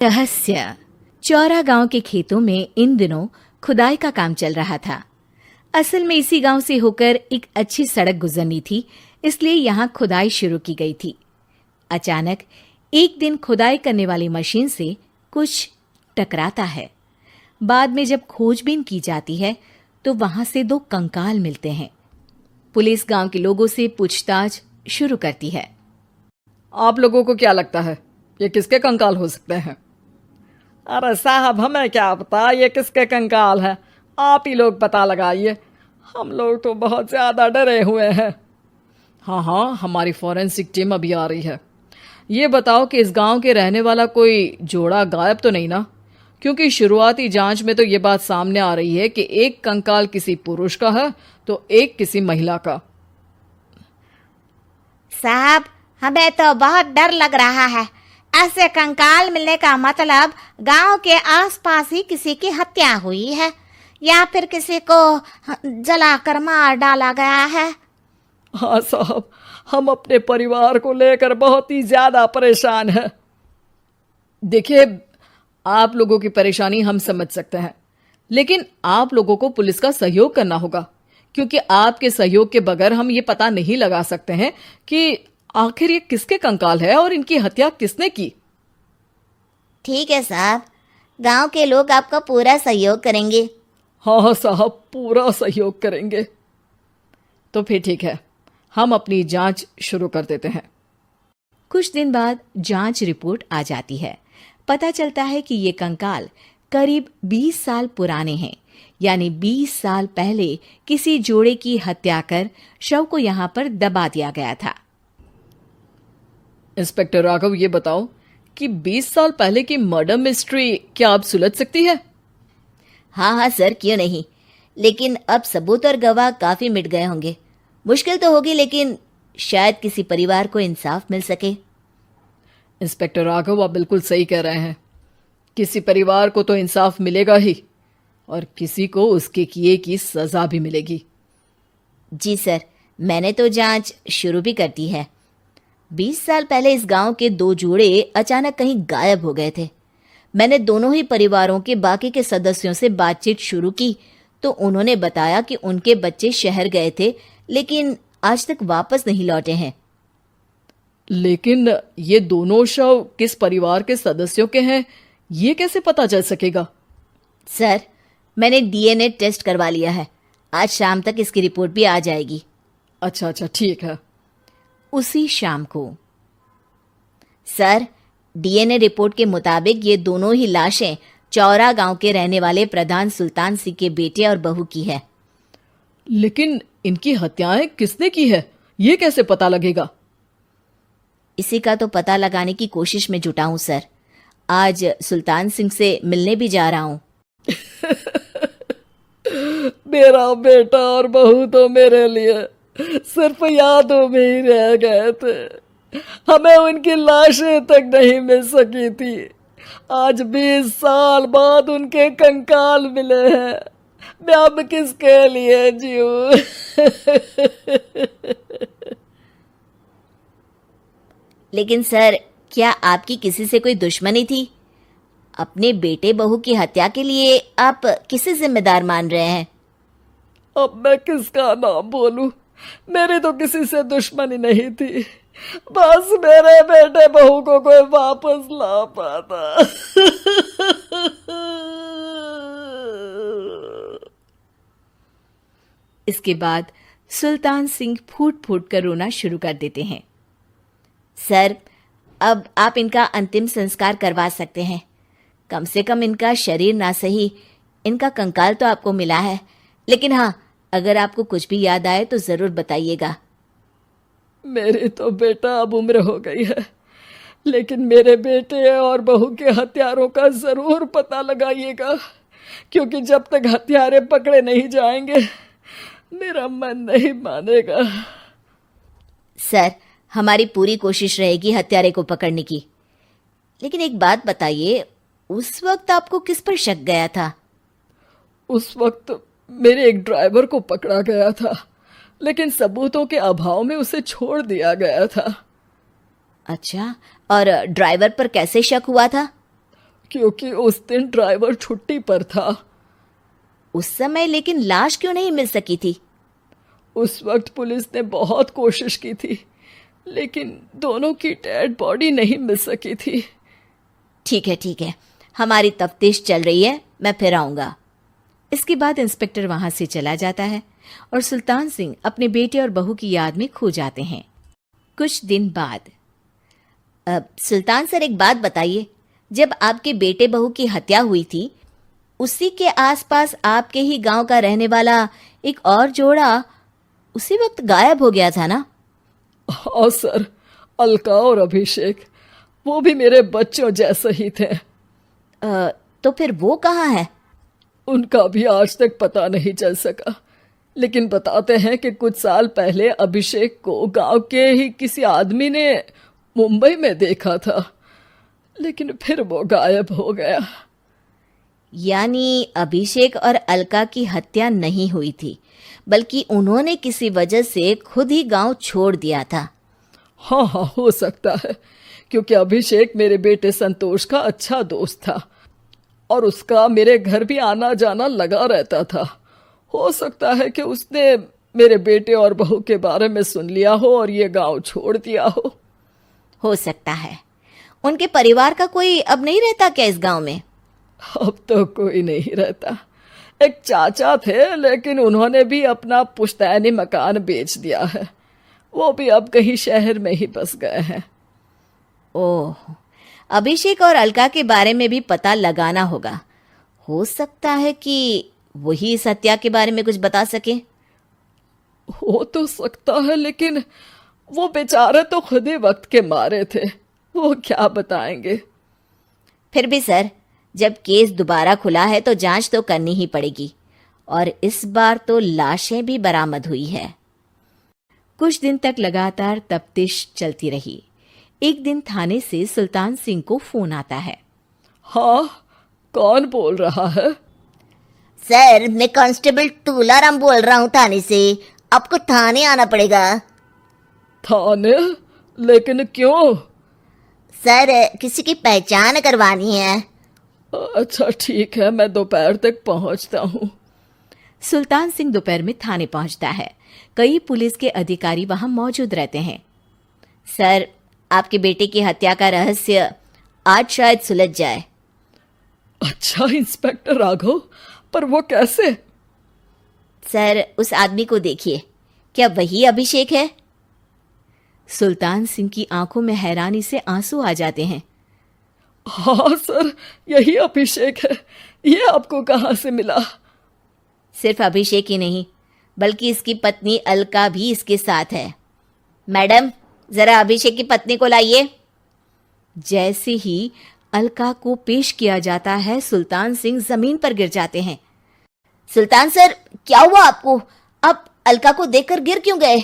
रहस्य। चौरा गांव के खेतों में इन दिनों खुदाई का काम चल रहा था। असल में इसी गांव से होकर एक अच्छी सड़क गुजरनी थी, इसलिए यहाँ खुदाई शुरू की गई थी। अचानक एक दिन खुदाई करने वाली मशीन से कुछ टकराता है। बाद में जब खोजबीन की जाती है तो वहां से 2 कंकाल मिलते हैं। पुलिस गांव के लोगों से पूछताछ शुरू करती है। आप लोगों को क्या लगता है ये किसके कंकाल हो सकते हैं? अरे साहब, हमें क्या पता ये किसके कंकाल है, आप ही लोग पता लगाइए। हम लोग तो बहुत ज़्यादा डरे हुए हैं। हाँ, हमारी फॉरेंसिक टीम अभी आ रही है। ये बताओ कि इस गांव के रहने वाला कोई जोड़ा गायब तो नहीं ना? क्योंकि शुरुआती जांच में तो ये बात सामने आ रही है कि एक कंकाल किसी पुरुष का है तो एक किसी महिला का। साहब, हमें तो बहुत डर लग रहा है। ऐसे कंकाल मिलने का मतलब गांव के आसपास ही किसी की हत्या हुई है या फिर किसी को जलाकर मार डाला गया है। हाँ साहब, हम अपने परिवार को लेकर बहुत ही ज्यादा परेशान हैं। देखिए, आप लोगों की परेशानी हम समझ सकते हैं, लेकिन आप लोगों को पुलिस का सहयोग करना होगा, क्योंकि आपके सहयोग के बगैर हम ये पता नहीं लगा सकते हैं कि आखिर ये किसके कंकाल है और इनकी हत्या किसने की। ठीक है साहब, गांव के लोग आपका पूरा सहयोग करेंगे। हाँ साहब, पूरा सहयोग करेंगे। तो फिर ठीक है, हम अपनी जांच शुरू कर देते हैं। कुछ दिन बाद जांच रिपोर्ट आ जाती है। पता चलता है कि ये कंकाल करीब 20 साल पुराने हैं, यानी 20 साल पहले किसी जोड़े की हत्या कर शव को यहाँ पर दबा दिया गया था। इंस्पेक्टर राघव, ये बताओ कि 20 साल पहले की मर्डर मिस्ट्री क्या आप सुलझ सकती है? हाँ सर, क्यों नहीं, लेकिन अब सबूत और गवाह काफी मिट गए होंगे। मुश्किल तो होगी, लेकिन शायद किसी परिवार को इंसाफ मिल सके। इंस्पेक्टर राघव, आप बिल्कुल सही कह रहे हैं। किसी परिवार को तो इंसाफ मिलेगा ही, और किसी को उसके किए की सजा भी मिलेगी। जी सर, मैंने तो जांच शुरू भी कर दी है। 20 साल पहले इस गांव के 2 जोड़े अचानक कहीं गायब हो गए थे। मैंने दोनों ही परिवारों के बाकी के सदस्यों से बातचीत शुरू की तो उन्होंने बताया कि उनके बच्चे शहर गए थे, लेकिन आज तक वापस नहीं लौटे हैं। लेकिन ये दोनों शव किस परिवार के सदस्यों के हैं, ये कैसे पता चल सकेगा? सर, मैंने डीएनए टेस्ट करवा लिया है। आज शाम तक इसकी रिपोर्ट भी आ जाएगी। अच्छा, ठीक है। उसी शाम को सर, डीएनए रिपोर्ट के मुताबिक ये दोनों ही लाशें चौरा गांव के रहने वाले प्रधान सुल्तान सिंह के बेटे और बहू की है। लेकिन इनकी हत्याएं किसने की है, ये कैसे पता लगेगा? इसी का तो पता लगाने की कोशिश में जुटा हूं सर। आज सुल्तान सिंह से मिलने भी जा रहा हूं। मेरा बेटा और बहू तो मेरे लिए सिर्फ यादों में ही रह गए थे। हमें उनकी लाशें तक नहीं मिल सकी थी। आज 20 साल बाद उनके कंकाल मिले हैं। मैं अब किसके लिए जीऊं? लेकिन सर, क्या आपकी किसी से कोई दुश्मनी थी? अपने बेटे बहू की हत्या के लिए आप किसे जिम्मेदार मान रहे हैं? अब मैं किसका नाम बोलूं? मेरी तो किसी से दुश्मनी नहीं थी, बस मेरे बेटे बहू को कोई वापस ला पाता। इसके बाद सुल्तान सिंह फूट फूट कर रोना शुरू कर देते हैं। सर, अब आप इनका अंतिम संस्कार करवा सकते हैं। कम से कम इनका शरीर ना सही, इनका कंकाल तो आपको मिला है। लेकिन हाँ, अगर आपको कुछ भी याद आए तो जरूर बताइएगा। मेरी तो बेटा अब उम्र हो गई है, लेकिन मेरे बेटे और बहू के हत्यारों का जरूर पता लगाइएगा, क्योंकि जब तक हत्यारे पकड़े नहीं जाएंगे मेरा मन नहीं मानेगा। सर, हमारी पूरी कोशिश रहेगी हत्यारे को पकड़ने की। लेकिन एक बात बताइए, उस वक्त आपको किस पर शक गया था? उस वक्त मेरे एक ड्राइवर को पकड़ा गया था, लेकिन सबूतों के अभाव में उसे छोड़ दिया गया था। अच्छा, और ड्राइवर पर कैसे शक हुआ था? क्योंकि उस दिन ड्राइवर छुट्टी पर था। उस समय लेकिन लाश क्यों नहीं मिल सकी थी? उस वक्त पुलिस ने बहुत कोशिश की थी, लेकिन दोनों की डेड बॉडी नहीं मिल सकी थी। ठीक है, हमारी तफ्तीश चल रही है, मैं फिर आऊंगा। इसके बाद इंस्पेक्टर वहां से चला जाता है और सुल्तान सिंह अपने बेटे और बहू की याद में खो जाते हैं। कुछ दिन बाद सुल्तान सर, एक बात बताइए, जब आपके बेटे बहू की हत्या हुई थी, उसी के आसपास आपके ही गांव का रहने वाला एक और जोड़ा उसी वक्त गायब हो गया था ना? हाँ सर, अलका और अभिषेक, वो भी मेरे बच्चों जैसे ही थे। तो फिर वो कहाँ है? उनका भी आज तक पता नहीं चल सका, लेकिन बताते हैं कि कुछ साल पहले अभिषेक को गांव के ही किसी आदमी ने मुंबई में देखा था, लेकिन फिर वो गायब हो गया। यानी अभिषेक और अलका की हत्या नहीं हुई थी, बल्कि उन्होंने किसी वजह से खुद ही गांव छोड़ दिया था। हाँ, हो सकता है, क्योंकि अभिषेक मेरे बेटे संतोष का अच्छा दोस्त था और उसका मेरे घर भी आना जाना लगा रहता था। हो सकता है कि उसने मेरे बेटे और बहू के बारे में सुन लिया हो और ये गांव छोड़ दिया हो सकता है। उनके परिवार का कोई अब नहीं रहता क्या इस गांव में? अब तो कोई नहीं रहता। एक चाचा थे, लेकिन उन्होंने भी अपना पुश्तैनी मकान बेच दिया है। वो भी अब कहीं शहर में ही बस गए हैं। ओह, अभिषेक और अलका के बारे में भी पता लगाना होगा। हो सकता है कि वही इस हत्या के बारे में कुछ बता सके। हो तो सकता है, लेकिन वो बेचारे तो खुद ही वक्त के मारे थे, वो क्या बताएंगे। फिर भी सर, जब केस दोबारा खुला है तो जांच तो करनी ही पड़ेगी, और इस बार तो लाशें भी बरामद हुई है। कुछ दिन तक लगातार तफ्तीश चलती रही। एक दिन थाने से सुल्तान सिंह को फोन आता है। हाँ, कौन बोल रहा है? सर, मैं कांस्टेबल तुलाराम बोल रहा हूँ थाने से। आपको थाने आना पड़ेगा। थाने? लेकिन क्यों? सर, किसी की पहचान करवानी है। अच्छा ठीक है, मैं दोपहर तक पहुंचता हूँ। सुल्तान सिंह दोपहर में थाने पहुंचता है। कई पुलिस के अधिकारी वहां मौजूद रहते हैं। सर, आपके बेटे की हत्या का रहस्य आज शायद सुलझ जाए। अच्छा इंस्पेक्टर राघव, पर वो कैसे? सर, उस आदमी को देखिए, क्या वही अभिषेक है? सुल्तान सिंह की आंखों में हैरानी से आंसू आ जाते हैं। हाँ सर, यही अभिषेक है। ये आपको कहाँ से मिला? सिर्फ अभिषेक ही नहीं, बल्कि इसकी पत्नी अलका भी इसके साथ है। मैडम, जरा अभिषेक की पत्नी को लाइए। जैसे ही अलका को पेश किया जाता है, सुल्तान सिंह जमीन पर गिर जाते हैं। सुल्तान सर, क्या हुआ आपको? आप अलका को देखकर गिर क्यों गए?